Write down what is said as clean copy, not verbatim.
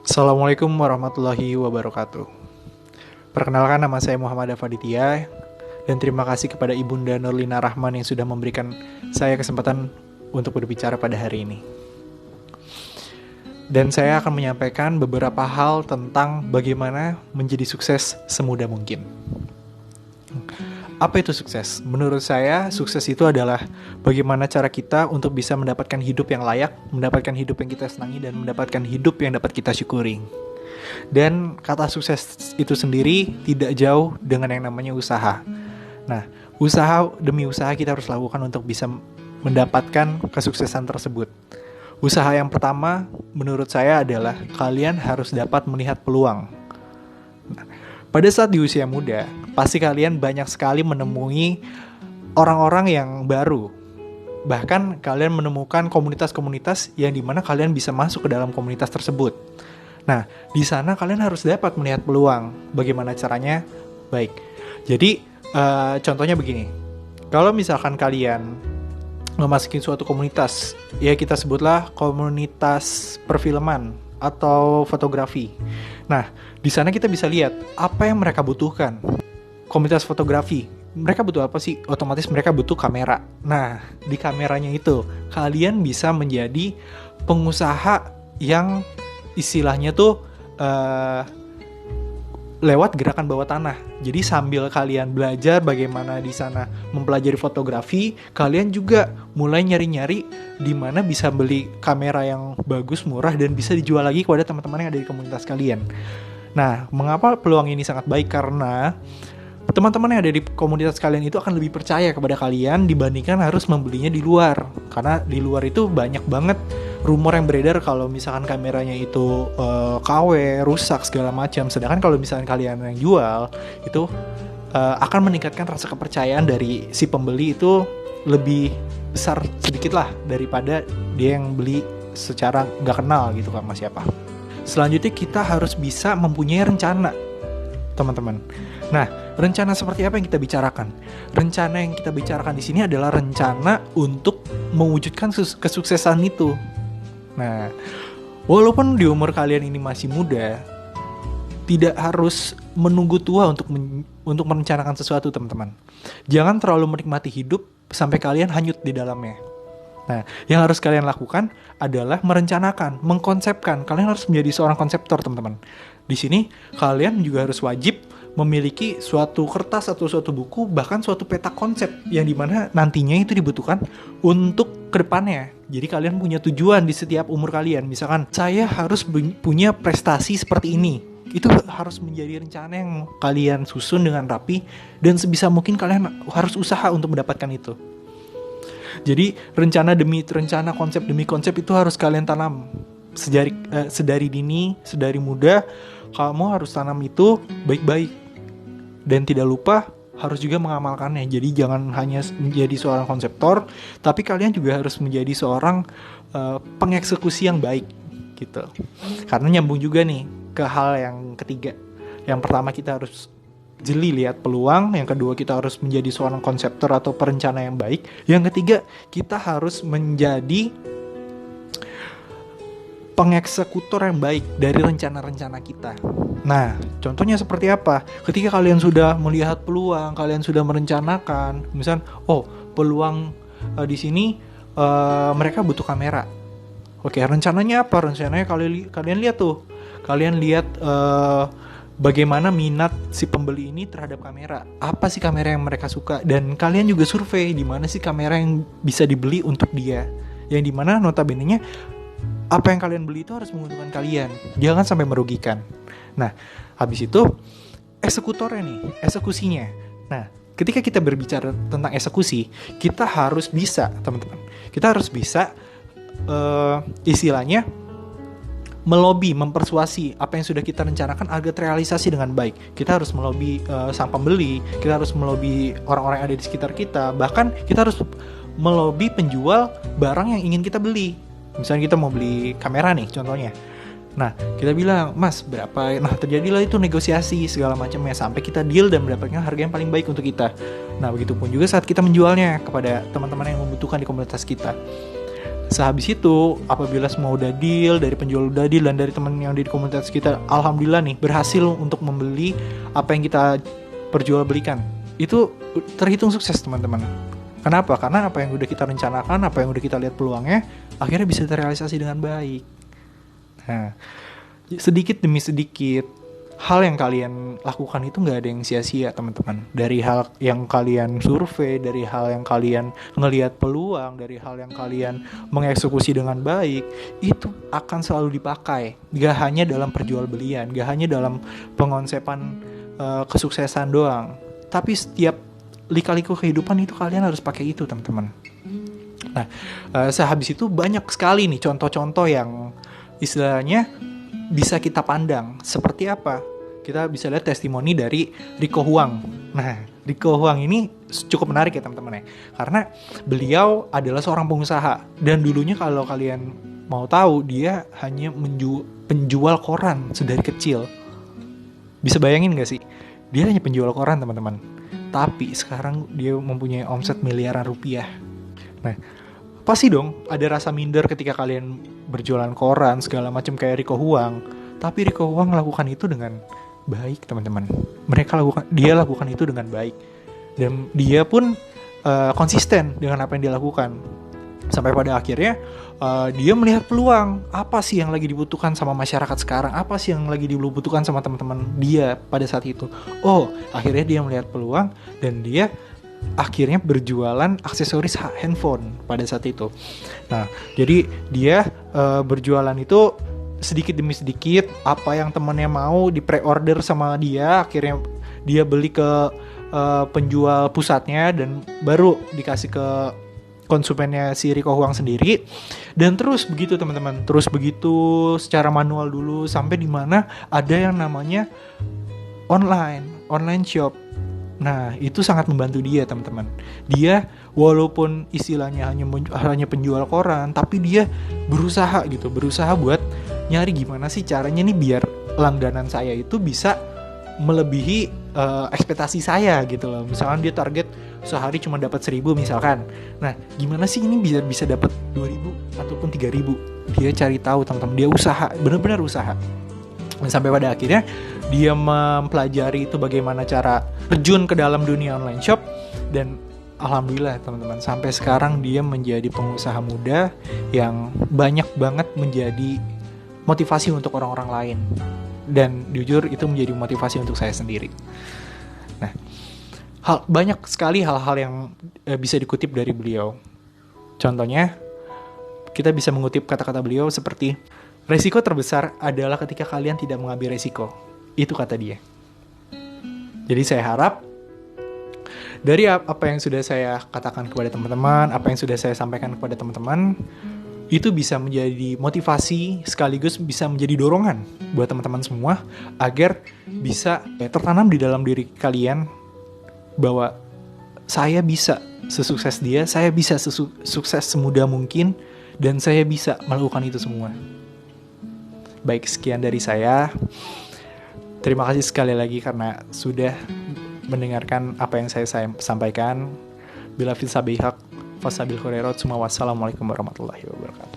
Assalamualaikum warahmatullahi wabarakatuh. Perkenalkan, nama saya Muhammad Afaditya dan terima kasih kepada Ibunda Nurlina Rahman yang sudah memberikan saya kesempatan untuk berbicara pada hari ini. Dan saya akan menyampaikan beberapa hal tentang bagaimana menjadi sukses semudah mungkin. Apa itu sukses? Menurut saya, sukses itu adalah bagaimana cara kita untuk bisa mendapatkan hidup yang layak, mendapatkan hidup yang kita senangi, dan mendapatkan hidup yang dapat kita syukuri. Dan kata sukses itu sendiri tidak jauh dengan yang namanya usaha. Nah, usaha demi usaha kita harus lakukan untuk bisa mendapatkan kesuksesan tersebut. Usaha yang pertama menurut saya adalah kalian harus dapat melihat peluang. Nah, pada saat di usia muda, pasti kalian banyak sekali menemui orang-orang yang baru. Bahkan kalian menemukan komunitas-komunitas yang dimana kalian bisa masuk ke dalam komunitas tersebut. Nah, di sana kalian harus dapat melihat peluang. Bagaimana caranya? Baik. Jadi, contohnya begini. Kalau misalkan kalian memasuki suatu komunitas, ya kita sebutlah komunitas perfilman atau fotografi. Nah, di sana kita bisa lihat apa yang mereka butuhkan. Komunitas fotografi, mereka butuh apa sih? Otomatis mereka butuh kamera. Nah, di kameranya itu kalian bisa menjadi pengusaha yang istilahnya tuh lewat gerakan bawah tanah. Jadi sambil kalian belajar bagaimana di sana mempelajari fotografi, kalian juga mulai nyari-nyari di mana bisa beli kamera yang bagus, murah, dan bisa dijual lagi kepada teman-teman yang ada di komunitas kalian. Nah, mengapa peluang ini sangat baik? Karena teman-teman yang ada di komunitas kalian itu akan lebih percaya kepada kalian dibandingkan harus membelinya di luar. Karena di luar itu banyak banget rumor yang beredar kalau misalkan kameranya itu KW, rusak segala macam. Sedangkan kalau misalkan kalian yang jual itu akan meningkatkan rasa kepercayaan dari si pembeli itu lebih besar sedikit lah daripada dia yang beli secara nggak kenal gitu sama siapa. Selanjutnya kita harus bisa mempunyai rencana, teman-teman. Nah, rencana seperti apa yang kita bicarakan? Rencana yang kita bicarakan di sini adalah rencana untuk mewujudkan kesuksesan itu. Nah, walaupun di umur kalian ini masih muda, tidak harus menunggu tua untuk merencanakan sesuatu, teman-teman. Jangan terlalu menikmati hidup sampai kalian hanyut di dalamnya. Nah, yang harus kalian lakukan adalah merencanakan, mengkonsepkan. Kalian harus menjadi seorang konseptor, teman-teman. Di sini, kalian juga harus wajib memiliki suatu kertas atau suatu buku, bahkan suatu peta konsep yang dimana nantinya itu dibutuhkan untuk kedepannya. Jadi kalian punya tujuan di setiap umur kalian. Misalkan, saya harus punya prestasi seperti ini. Itu harus menjadi rencana yang kalian susun dengan rapi, dan sebisa mungkin kalian harus usaha untuk mendapatkan itu. Jadi rencana demi rencana, konsep demi konsep itu harus kalian tanam sedari dini, sedari muda. Kamu harus tanam itu baik-baik dan tidak lupa harus juga mengamalkannya. Jadi jangan hanya menjadi seorang konseptor, tapi kalian juga harus menjadi seorang pengeksekusi yang baik gitu. Karena nyambung juga nih ke hal yang ketiga. Yang pertama, kita harus jeli lihat peluang. Yang kedua, kita harus menjadi seorang konseptor atau perencana yang baik. Yang ketiga, kita harus menjadi pengeksekutor yang baik dari rencana-rencana kita. Nah, contohnya seperti apa? Ketika kalian sudah melihat peluang, kalian sudah merencanakan, misal, peluang di sini mereka butuh kamera. Oke, rencananya apa? Rencananya kalian lihat tuh. Kalian lihat bagaimana minat si pembeli ini terhadap kamera. Apa sih kamera yang mereka suka? Dan kalian juga survei di mana sih kamera yang bisa dibeli untuk dia. Yang dimana notabene-nya apa yang kalian beli itu harus menguntungkan kalian. Jangan sampai merugikan. Nah, habis itu eksekutornya nih, eksekusinya. Nah, ketika kita berbicara tentang eksekusi, kita harus bisa, teman-teman. Kita harus bisa istilahnya melobi, mempersuasi apa yang sudah kita rencanakan agar terrealisasi dengan baik. Kita harus melobi sang pembeli, kita harus melobi orang-orang yang ada di sekitar kita, bahkan kita harus melobi penjual barang yang ingin kita beli. Misalnya kita mau beli kamera nih contohnya. Nah, kita bilang, "Mas, berapa?" Nah, terjadilah itu negosiasi segala macamnya sampai kita deal dan mendapatkan harga yang paling baik untuk kita. Nah, begitupun juga saat kita menjualnya kepada teman-teman yang membutuhkan di komunitas kita. sehabis itu apabila semua udah deal, dari penjual udah deal dan dari teman yang di komunitas kita alhamdulillah nih berhasil untuk membeli apa yang kita perjualbelikan, itu terhitung sukses teman-teman. Kenapa? Karena apa yang udah kita rencanakan, apa yang udah kita lihat peluangnya, akhirnya bisa terrealisasi dengan baik. Nah, sedikit demi sedikit hal yang kalian lakukan itu gak ada yang sia-sia teman-teman. Dari hal yang kalian survei, dari hal yang kalian ngelihat peluang, dari hal yang kalian mengeksekusi dengan baik, itu akan selalu dipakai. Gak hanya dalam perjualbelian, gak hanya dalam pengonsepan kesuksesan doang, tapi setiap lika-liku kehidupan itu kalian harus pakai itu teman-teman. Nah, sehabis itu banyak sekali nih contoh-contoh yang istilahnya bisa kita pandang. Seperti apa? Kita bisa lihat testimoni dari Rico Huang. Nah, Rico Huang ini cukup menarik ya teman-teman ya. Karena beliau adalah seorang pengusaha. Dan dulunya kalau kalian mau tahu, dia hanya penjual koran sedari kecil. Bisa bayangin gak sih? Dia hanya penjual koran teman-teman. Tapi sekarang dia mempunyai omset miliaran rupiah. Nah, pasti dong ada rasa minder ketika kalian berjualan koran segala macam kayak Rico Huang. Tapi Rico Huang lakukan itu dengan baik teman-teman. Dia lakukan itu dengan baik. Dan dia pun konsisten dengan apa yang dia lakukan. Sampai pada akhirnya dia melihat peluang. Apa sih yang lagi dibutuhkan sama masyarakat sekarang? Apa sih yang lagi dibutuhkan sama teman-teman dia pada saat itu? Oh, akhirnya dia melihat peluang dan dia akhirnya berjualan aksesoris handphone pada saat itu. Nah, jadi dia berjualan itu sedikit demi sedikit, apa yang temannya mau di pre-order sama dia, akhirnya dia beli ke penjual pusatnya dan baru dikasih ke konsumennya si Rico Huang sendiri. Dan terus begitu teman-teman, terus begitu secara manual dulu sampai di mana ada yang namanya online shop. Nah, itu sangat membantu dia teman-teman. Dia walaupun istilahnya hanya penjual koran, tapi dia berusaha buat nyari gimana sih caranya nih biar langganan saya itu bisa melebihi ekspektasi saya gitu loh. Misalkan dia target sehari cuma dapat 1.000 misalkan. Nah, gimana sih ini bisa dapat 2.000 ataupun 3.000? Dia cari tahu teman-teman, dia usaha, benar-benar usaha. Dan sampai pada akhirnya dia mempelajari itu bagaimana cara terjun ke dalam dunia online shop, dan alhamdulillah teman-teman sampai sekarang dia menjadi pengusaha muda yang banyak banget menjadi motivasi untuk orang-orang lain, dan jujur itu menjadi motivasi untuk saya sendiri. Nah, banyak sekali hal-hal yang bisa dikutip dari beliau. Contohnya kita bisa mengutip kata-kata beliau seperti, resiko terbesar adalah ketika kalian tidak mengambil resiko. Itu kata dia. Jadi saya harap dari apa yang sudah saya katakan kepada teman-teman, apa yang sudah saya sampaikan kepada teman-teman, itu bisa menjadi motivasi sekaligus bisa menjadi dorongan buat teman-teman semua agar bisa tertanam di dalam diri kalian bahwa saya bisa sesukses dia, saya bisa sukses semudah mungkin, dan saya bisa melakukan itu semua. Baik, sekian dari saya. Terima kasih sekali lagi karena sudah mendengarkan apa yang saya sampaikan. Bila fil sabihak fasabil khairat. Wassalamualaikum warahmatullahi wabarakatuh.